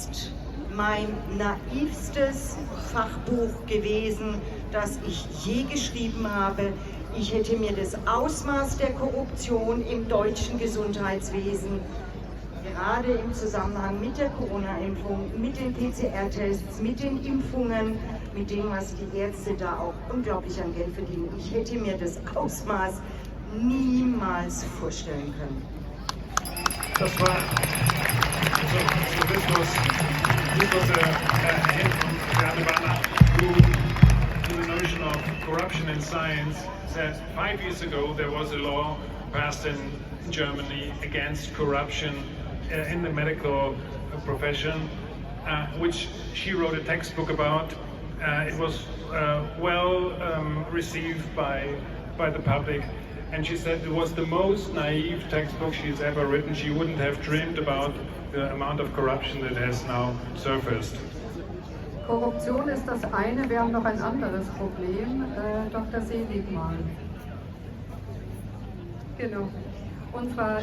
ist mein naivstes Fachbuch gewesen, das ich je geschrieben habe. Ich hätte mir das Ausmaß der Korruption im deutschen Gesundheitswesen, gerade im Zusammenhang mit der Corona-Impfung, mit den PCR-Tests, mit den Impfungen, mit dem, was die Ärzte da auch unglaublich an Geld verdienen, ich hätte mir das Ausmaß niemals vorstellen können. Das war, so this was a hint from Jahre Nürnberger to the notion of corruption in science. That 5 years ago there was a law passed in Germany against corruption in the medical profession, which she wrote a textbook about. It was well received by the public, and she said it was the most naive textbook she's ever written. She wouldn't have dreamed about the amount of corruption that has now surfaced. Korruption ist das eine, wir haben noch ein anderes Problem. Dr. Seligmann. Genau. Und zwar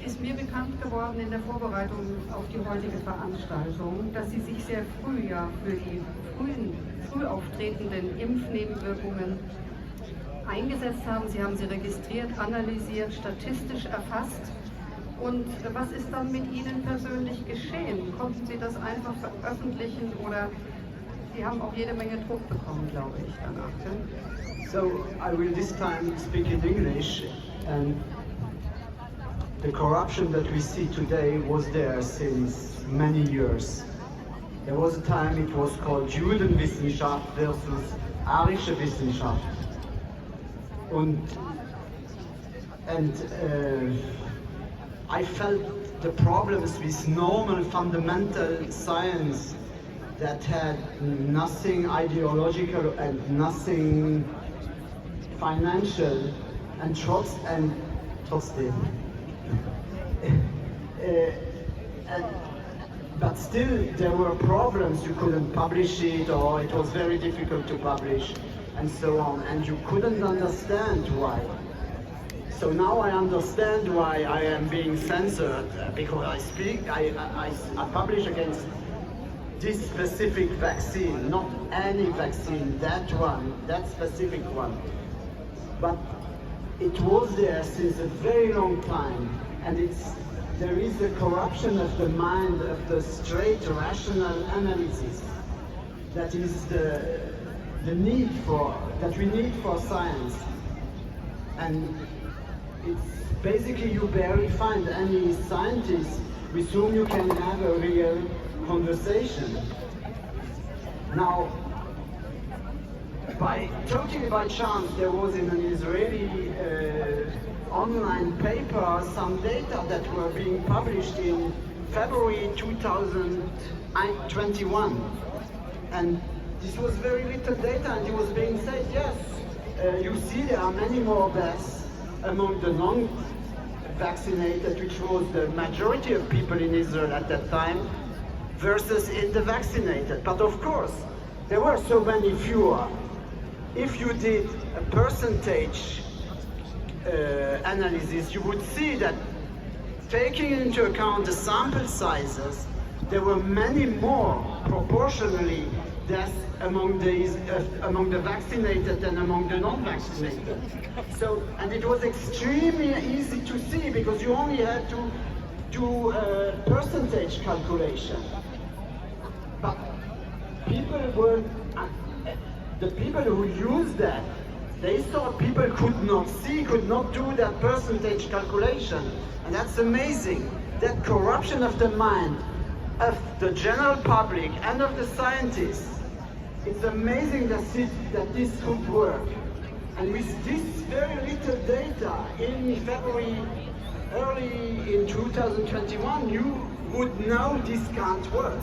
ist mir bekannt geworden in der Vorbereitung auf die heutige Veranstaltung, dass Sie sich sehr früh ja für die früh auftretenden Impfnebenwirkungen eingesetzt haben. Sie haben sie registriert, analysiert, statistisch erfasst. Und was ist dann mit Ihnen persönlich geschehen? Konnten Sie das einfach veröffentlichen oder Sie haben auch jede Menge Druck bekommen, glaube ich, danach? So I will this time speak in English, and the corruption that we see today was there since many years. There was a time it was called Judenwissenschaft versus arische Wissenschaft. And I felt the problems with normal fundamental science that had nothing ideological and nothing financial, and trotzdem. But still there were problems. You couldn't publish it, or it was very difficult to publish, and so on, and you couldn't understand why. So now I understand why I am being censored, because I publish against this specific vaccine, not any vaccine, that one, that specific one. But it was there since a very long time, and there is a corruption of the mind, of the straight rational analysis, that is the need that we need for science. And it's basically, you barely find any scientist with whom you can have a real conversation. Now, totally by chance, there was in an Israeli online paper some data that were being published in February 2021. And this was very little data, and it was being said, yes, you see there are many more deaths among the non-vaccinated, which was the majority of people in Israel at that time, versus in the vaccinated. But of course, there were so many fewer. If you did a percentage analysis, you would see that, taking into account the sample sizes, there were many more proportionally deaths among the vaccinated than among the non-vaccinated. So, and it was extremely easy to see, because you only had to do a percentage calculation. But the people who used that, they thought people could not do that percentage calculation. And that's amazing. That corruption of the mind of the general public and of the scientists. It's amazing that this could work. And with this very little data in February, early in 2021, you would know this can't work.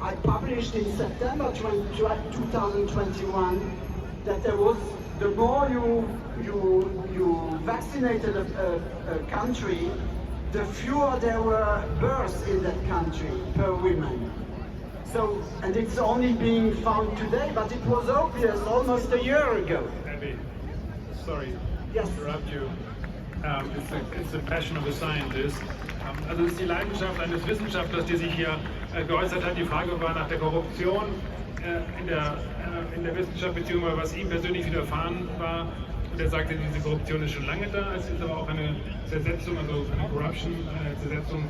I published in September 2021 that there was, the more you vaccinated a country, the fewer there were births in that country per woman. So, and it's only being found today, but it was obvious almost a year ago. Abby, sorry yes. to interrupt you. It's the passion of a scientist. Also es ist die Leidenschaft eines Wissenschaftlers, die sich hier geäußert hat. Die Frage war nach der Korruption in der Wissenschaft, beziehungsweise was ihm persönlich widerfahren war. Und er sagte, diese Korruption ist schon lange da. Es ist aber auch eine Zersetzung, also eine Corruption, eine Zersetzung